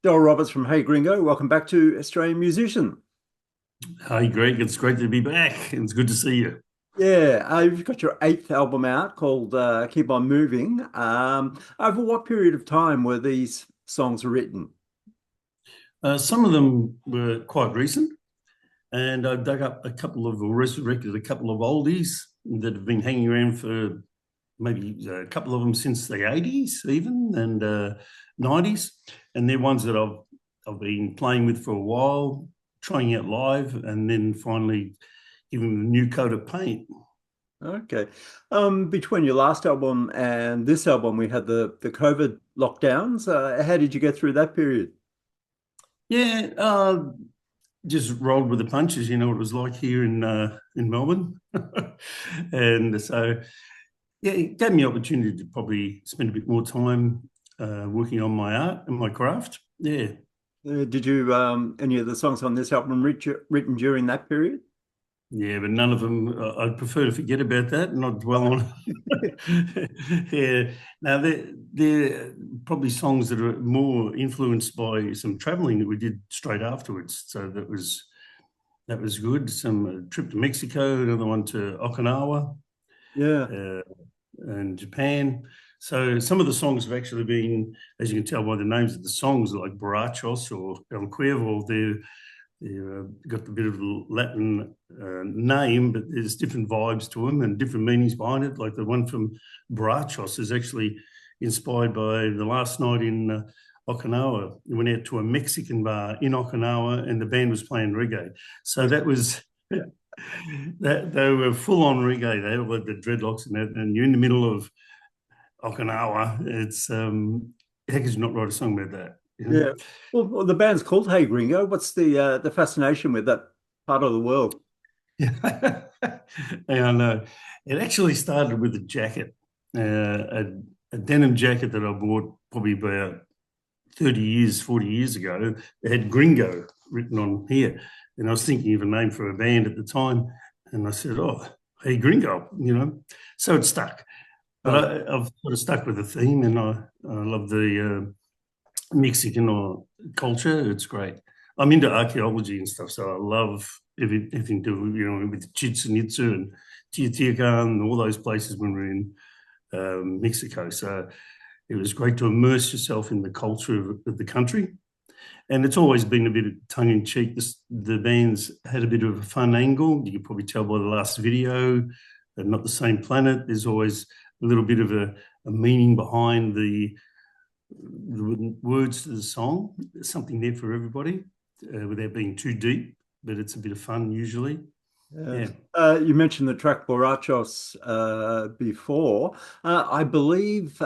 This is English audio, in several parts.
Daryl Roberts from Hey Gringo. Welcome back to Australian Musician. Hi, Greg. It's great to be back. It's good to see you. Yeah, you've got your eighth album out called Keep On Moving. Over what period of time were these songs written? Some of them were quite recent, and I dug up a couple of, or resurrected a couple of oldies that have been hanging around for maybe a couple of them since the 80s, even, and 90s. And they're ones that I've been playing with for a while, trying out live, and then finally giving them a new coat of paint. Okay. Between your last album and this album, we had the COVID lockdowns. How did you get through that period? Yeah, just rolled with the punches. You know what it was like here in Melbourne, and so yeah, it gave me the opportunity to probably spend a bit more time working on my art and my craft. Yeah, Did you any of the songs on this album written during that period? yeah, but none of them. I'd prefer to forget about that and not dwell on it. Yeah, now they're probably songs that are more influenced by some travelling that we did straight afterwards. So that was good. Some trip to Mexico, another one to Okinawa. Yeah. Uh, and Japan. So some of the songs have actually been, as you can tell by the names of the songs, like Barachos or El Cuervo, they've got a bit of a Latin name, but there's different vibes to them and different meanings behind it. Like the one from Barachos is actually inspired by the last night in Okinawa. We went out to a Mexican bar in Okinawa and the band was playing reggae. So that was that they were full on reggae. They had like the dreadlocks and that, and you're in the middle of Okinawa. It's how could you not write a song about that? You know? Yeah. Well, the band's called Hey Gringo. What's the fascination with that part of the world? Yeah. And it actually started with a jacket, a denim jacket that I bought probably about 30 years, 40 years ago. It had Gringo written on here. And I was thinking of a name for a band at the time. And I said, oh, hey, Gringo, you know. So it stuck. But Oh, I've sort of stuck with the theme and I love the Mexican or culture. It's great. I'm into archaeology and stuff, so I love everything to do, you know, with Chichen Itza and Teotihuacan and all those places when we're in Mexico. So it was great to immerse yourself in the culture of the country. And it's always been a bit of tongue in cheek. The band's had a bit of a fun angle. You can probably tell by the last video, they're not the same planet. There's always a little bit of a meaning behind the words to the song. There's something there for everybody without being too deep, but it's a bit of fun usually. yeah. Yeah. You mentioned the track Borrachos before. I believe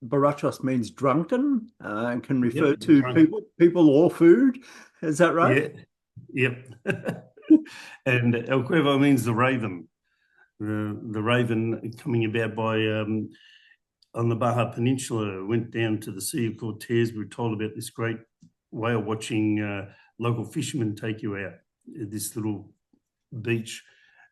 Borrachos means drunken and can Yep. refer to Drunk. people or food. Is that right? Yeah. Yep. And El Cuervo means the raven. The raven coming about by on the Baja Peninsula, went down to the Sea of Cortez. We were told about this great whale watching local fishermen take you out this little beach,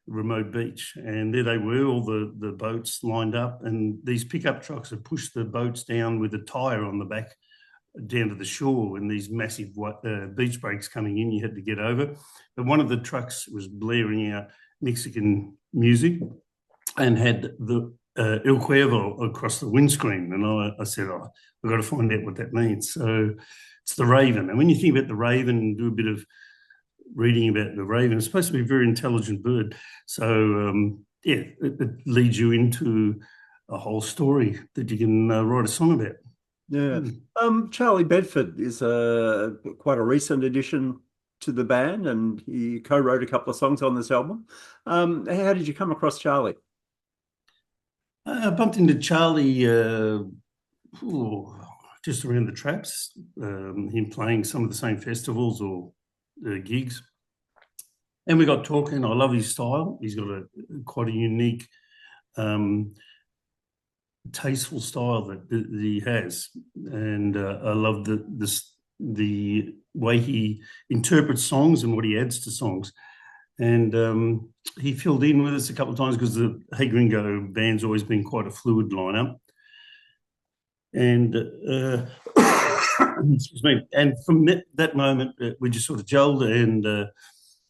remote beach. And there they were, all the boats lined up. And these pickup trucks had pushed the boats down with a tyre on the back down to the shore, and these massive beach breaks coming in, you had to get over. But one of the trucks was blaring out Mexican music and had the El Cuervo across the windscreen. And I said, oh, I've got to find out what that means. So it's the raven. And when you think about the raven and do a bit of reading about the raven, it's supposed to be a very intelligent bird. So, yeah, it leads you into a whole story that you can write a song about. Yeah. Mm. Charlie Bedford is quite a recent addition to the band, and he co-wrote a couple of songs on this album. How did you come across Charlie? I bumped into Charlie ooh, just around the traps, him playing some of the same festivals or gigs. And we got talking. I love his style. He's got quite a unique, um, tasteful style that he has, and I love the way he interprets songs and what he adds to songs. And he filled in with us a couple of times because the Hey Gringo band's always been quite a fluid lineup. And excuse me. And from that moment, we just sort of gelled, and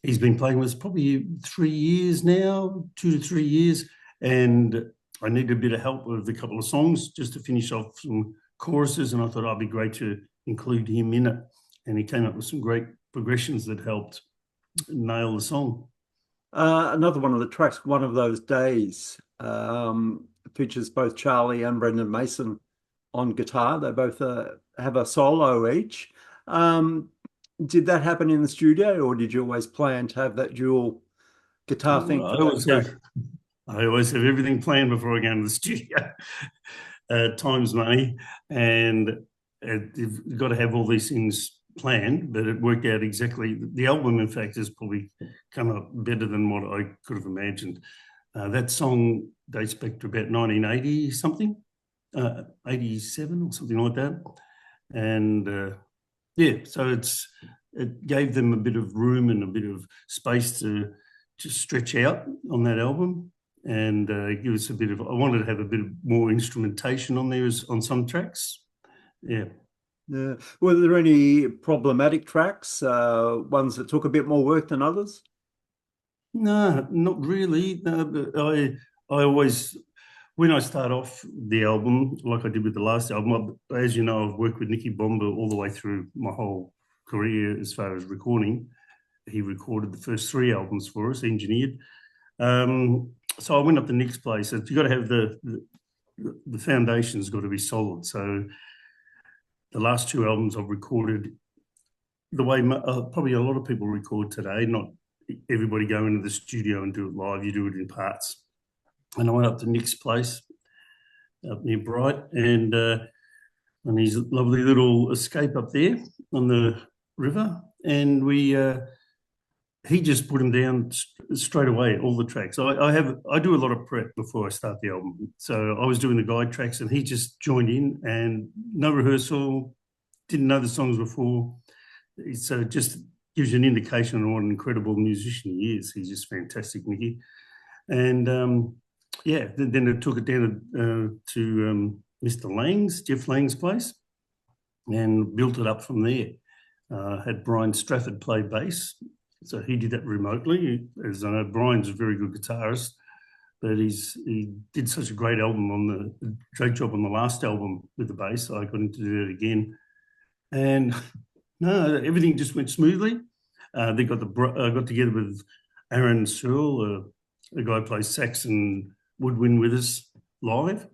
he's been playing with us probably 3 years now, 2 to 3 years, and I needed a bit of help with a couple of songs just to finish off some choruses, and I thought it'd be great to include him in it. And he came up with some great progressions that helped nail the song. Another one of the tracks, One of Those Days, features both Charlie and Brendan Mason on guitar. They both have a solo each. Did that happen in the studio, or did you always plan to have that dual guitar thing for that track? I always have everything planned before I go into the studio. Time's money, and you've got to have all these things planned, but it worked out exactly. The album, in fact, has probably come up better than what I could have imagined. That song dates back to about 1980 something, 87 or something like that. And yeah, so it gave them a bit of room and a bit of space to just stretch out on that album, and give us a bit of. I wanted to have a bit of more instrumentation on there on some tracks. Yeah. Yeah. Were there any problematic tracks, ones that took a bit more work than others? No, not really. No, but I always, when I start off the album, like I did with the last album, as you know, I've worked with Nicky Bomba all the way through my whole career as far as recording. He recorded the first 3 albums for us, engineered. So I went up the next place. You've got to have the foundation's got to be solid. So the last 2 albums I've recorded the way probably a lot of people record today, not everybody go into the studio and do it live, you do it in parts. And I went up to Nick's place up near Bright, and his lovely little escape up there on the river, and he just put them down straight away, all the tracks. I do a lot of prep before I start the album. So I was doing the guide tracks, and he just joined in, and no rehearsal, didn't know the songs before. So it just gives you an indication of what an incredible musician he is. He's just fantastic, Nicky. And yeah, then I took it down to Mr. Lang's, Jeff Lang's place, and built it up from there. Had Brian Strafford play bass. So he did that remotely. As I know, Brian's a very good guitarist, but he did such a great job on the last album with the bass. I got him to do it again. And no, everything just went smoothly. I got together with Aaron Searle, a guy who plays sax and woodwind with us live,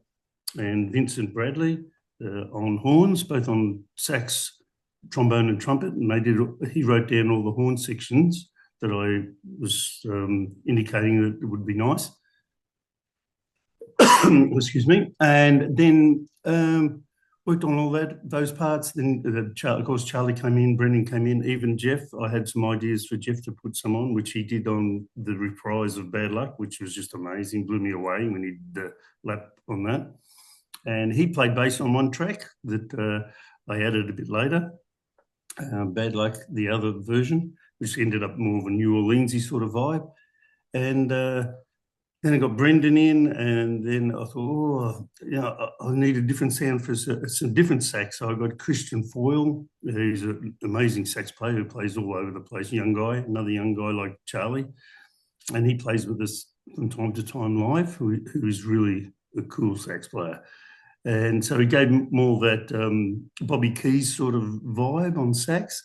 and Vincent Bradley on horns, both on sax, trombone and trumpet, and he wrote down all the horn sections that I was indicating that it would be nice. Excuse me. And then worked on all those parts. Then, of course, Charlie came in, Brendan came in, even Jeff. I had some ideas for Jeff to put some on, which he did on the reprise of Bad Luck, which was just amazing, blew me away when he did the lap on that. And he played bass on one track that I added a bit later. Bad Luck, the other version, which ended up more of a New Orleans-y sort of vibe. And then I got Brendan in, and then I thought, I need a different sound for some different sax. So I got Christian Foyle, who's an amazing sax player who plays all over the place, another young guy like Charlie. And he plays with us from time to time live, who is really a cool sax player. And so he gave more that Bobby Keys sort of vibe on sax,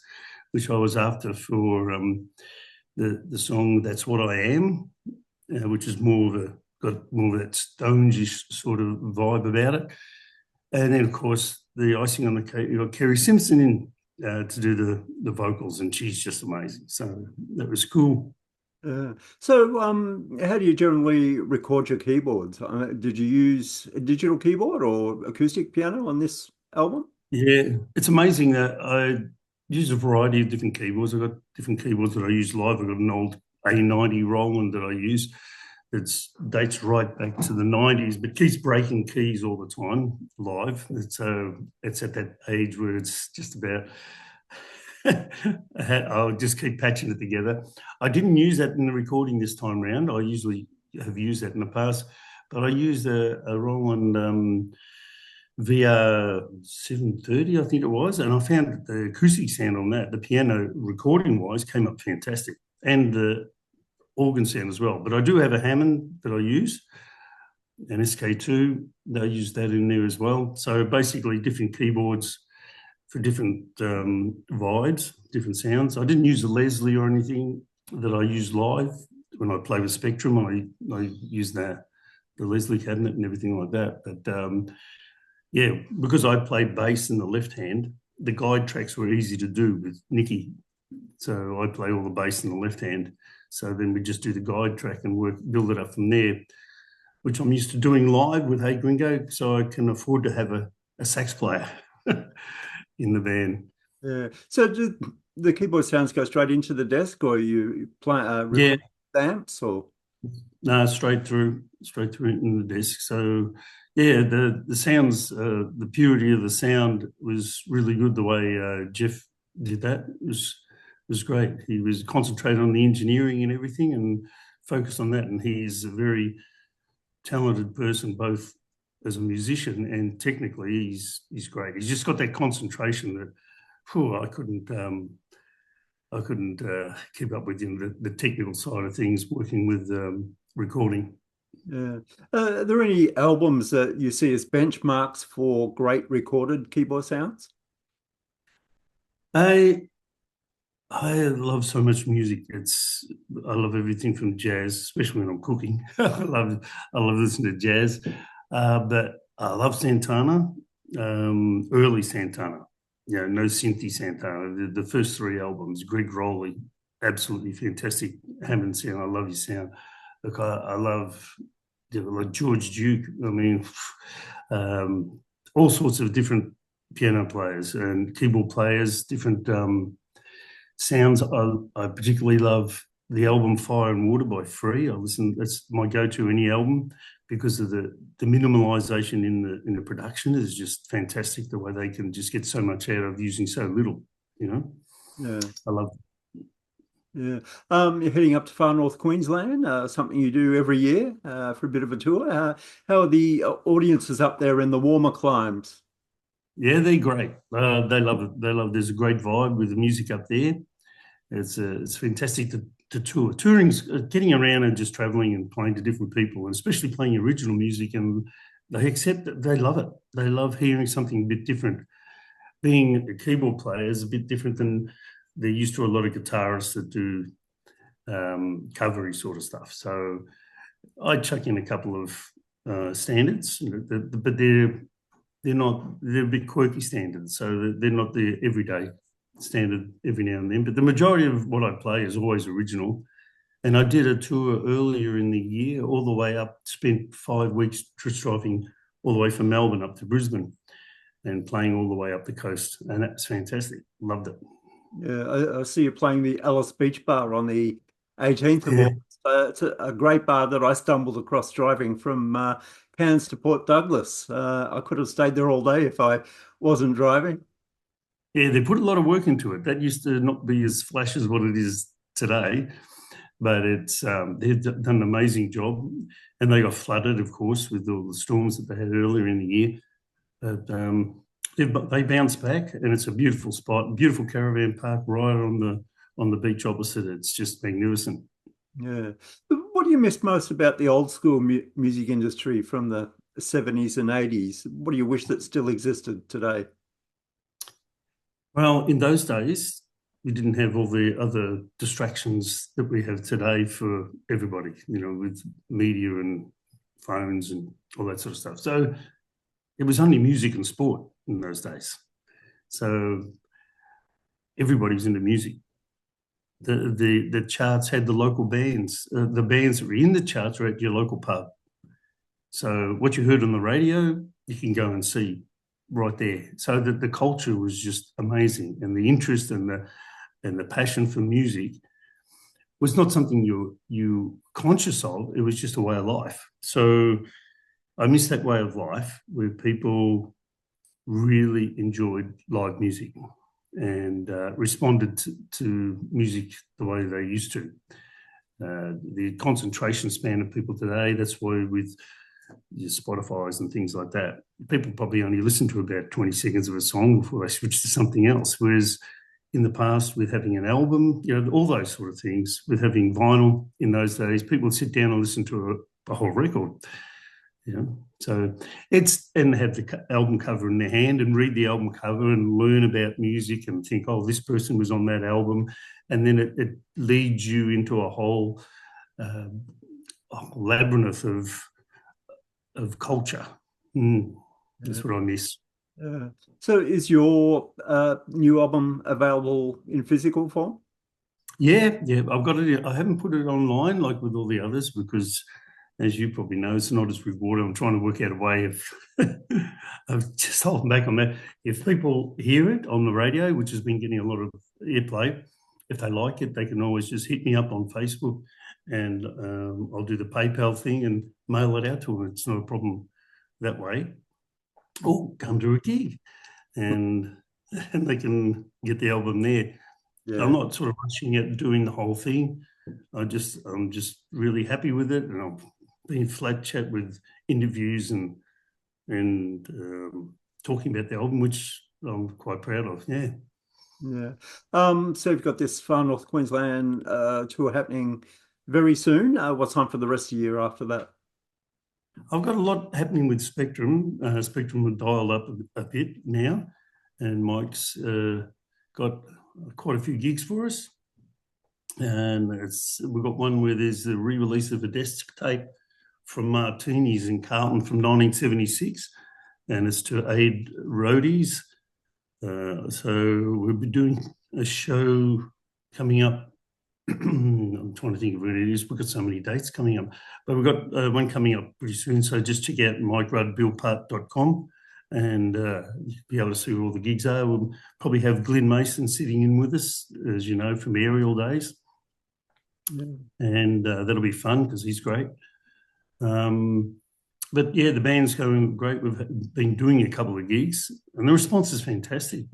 which I was after for the song That's What I Am, which is got more of that Stones-ish sort of vibe about it. And then, of course, the icing on the cake, you got Kerri Simpson in to do the vocals, and she's just amazing. So that was cool. So how do you generally record your keyboards? Did you use a digital keyboard or acoustic piano on this album? Yeah, it's amazing that I use a variety of different keyboards. I've got different keyboards that I use live. I've got an old A90 Roland that I use. It dates right back to the 90s, but keeps breaking keys all the time live. It's at that age where it's just about... I'll just keep patching it together. I didn't use that in the recording this time round. I usually have used that in the past, but I used a Roland VR 730, I think it was, and I found that the acoustic sound on that, the piano recording wise, came up fantastic, and the organ sound as well. But I do have a Hammond that I use, an SK2. They use that in there as well. So basically, different keyboards for different vibes, different sounds. I didn't use a Leslie or anything that I use live when I play with Spectrum. I use the Leslie cabinet and everything like that. But yeah, because I played bass in the left hand, the guide tracks were easy to do with Nicky. So I play all the bass in the left hand. So then we just do the guide track and build it up from there, which I'm used to doing live with Hey Gringo, so I can afford to have a sax player in the band. Yeah. So do the keyboard sounds go straight into the desk, or you play Yeah, record amps, or? no, straight through in the desk. So yeah, the sounds, the purity of the sound was really good. The way Jeff did that was great. He was concentrated on the engineering and everything, and focused on that. And he's a very talented person, both as a musician and technically. He's great. He's just got that concentration that, phew, I couldn't keep up with him, the technical side of things, working with recording. Yeah. Are there any albums that you see as benchmarks for great recorded keyboard sounds? I I love so much music. I love everything from jazz, especially when I'm cooking. I love listening to jazz. But I love Santana, early Santana. Yeah, no synthy Santana. The first three albums, Greg Rowley, absolutely fantastic Hammond sound. I love his sound. Look, I love, like George Duke. I mean, um, all sorts of different piano players and keyboard players, different sounds. I particularly love the album Fire and Water by Free. That's my go-to any album, because of the minimalisation in the production is just fantastic. The way they can just get so much out of using so little, you know. Yeah. I love. Yeah. You're heading up to far north Queensland, something you do every year for a bit of a tour. How are the audiences up there in the warmer climes? Yeah, they're great. They love it. They love. There's a great vibe with the music up there. It's fantastic to tour. Touring's getting around and just traveling and playing to different people, and especially playing original music. And they accept it. They love it. They love hearing something a bit different. Being a keyboard player is a bit different than they're used to. A lot of guitarists that do covery sort of stuff. So I chuck in a couple of standards, but they're a bit quirky standards, so they're not the everyday standard every now and then. But the majority of what I play is always original. And I did a tour earlier in the year, all the way up, spent 5 weeks just driving all the way from Melbourne up to Brisbane and playing all the way up the coast. And that's fantastic. Loved it. Yeah, I see you playing the Alice Beach Bar on the 18th of Yeah. August. It's a great bar that I stumbled across driving from Cairns to Port Douglas. I could have stayed there all day if I wasn't driving. Yeah, they put a lot of work into it. That used to not be as flash as what it is today, but they've done an amazing job. And they got flooded, of course, with all the storms that they had earlier in the year. But they bounced back, and it's a beautiful spot, beautiful caravan park right on the beach opposite. It's just magnificent. Yeah. What do you miss most about the old school music industry from the 70s and 80s? What do you wish that still existed today? Well, in those days, we didn't have all the other distractions that we have today for everybody, with media and phones and all that sort of stuff. So it was only music and sport in those days. So everybody was into music. The charts had the local bands. The bands that were in the charts were at your local pub. So what you heard on the radio, you can go and see right there. So that the culture was just amazing, and the interest and the passion for music was not something you conscious of. It was just a way of life. So I miss that way of life where people really enjoyed live music and responded to music the way they used to. The concentration span of people today, that's why with your Spotify's and things like that, people probably only listen to about 20 seconds of a song before they switch to something else. Whereas in the past, with having an album, all those sort of things, with having vinyl in those days, people would sit down and listen to a whole record. So and have the album cover in their hand and read the album cover and learn about music and think, oh, this person was on that album, and then it leads you into a whole labyrinth of culture. That's what I miss. So is your new album available in physical form? Yeah, I've got it. I haven't put it online like with all the others because, as you probably know, it's not as rewarding. I'm trying to work out a way of just holding back on that. If people hear it on the radio, which has been getting a lot of airplay, if they like it, they can always just hit me up on Facebook and I'll do the PayPal thing and mail it out to them. It's not a problem that way. Or come to a gig and they can get the album there. Yeah. I'm not sort of rushing at doing the whole thing. I'm just really happy with it, and I've been flat chat with interviews and talking about the album, which I'm quite proud of. Yeah. So you've got this Far North Queensland tour happening very soon. What's time for the rest of the year after that? I've got a lot happening with Spectrum. Spectrum will dial up a bit now, and Mike's got quite a few gigs for us. And we've got one where there's the re-release of a desk tape from Martini's in Carlton from 1976, and it's to aid roadies. So we'll be doing a show coming up. I'm trying to think of what it is. We've got so many dates coming up, but we've got one coming up pretty soon. So just check out mikeruddbillpart.com and be able to see where all the gigs are. We'll probably have Glenn Mason sitting in with us, as you know, from Aerial Days. And that'll be fun because he's great. But yeah, the band's going great. We've been doing a couple of gigs and the response is fantastic.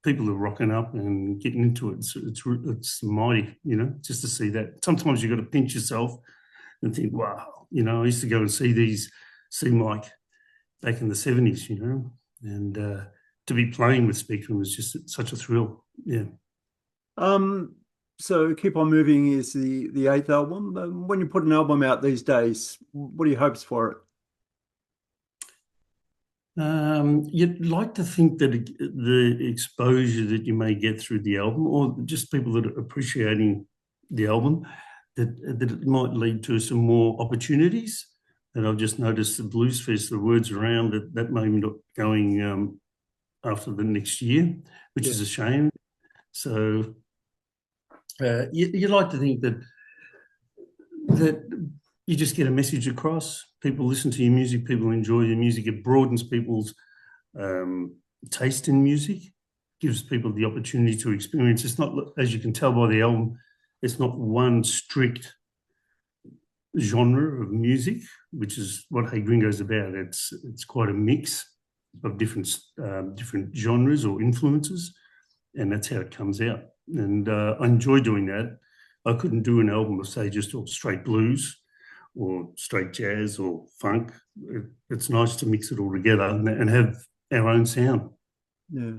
People are rocking up and getting into it. It's mighty, just to see that. Sometimes you've got to pinch yourself and think, wow, I used to go and see Mike back in the 70s, and to be playing with Spectrum was just such a thrill. Yeah. So Keep On Moving is the 8th album. When you put an album out these days, what are your hopes for it? You'd like to think that the exposure that you may get through the album, or just people that are appreciating the album, that it might lead to some more opportunities. And I've just noticed the Blues Fest, the words around that may end up going after the next year, which is a shame. So you'd like to think that you just get a message across. People listen to your music. People enjoy your music. It broadens people's taste in music, gives people the opportunity to experience. It's not, as you can tell by the album, it's not one strict genre of music, which is what Hey Gringo is about. It's quite a mix of different genres or influences, and that's how it comes out. And I enjoy doing that. I couldn't do an album of, say, just all straight blues or straight jazz or funk. It's nice to mix it all together and have our own sound. Yeah.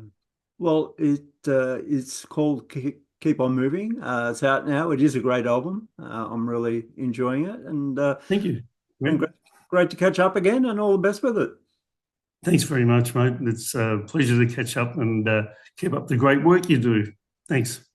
Well, it's called Keep On Moving. It's out now. It is a great album. I'm really enjoying it. And thank you. And great to catch up again, and all the best with it. Thanks very much, mate. It's a pleasure to catch up and keep up the great work you do. Thanks.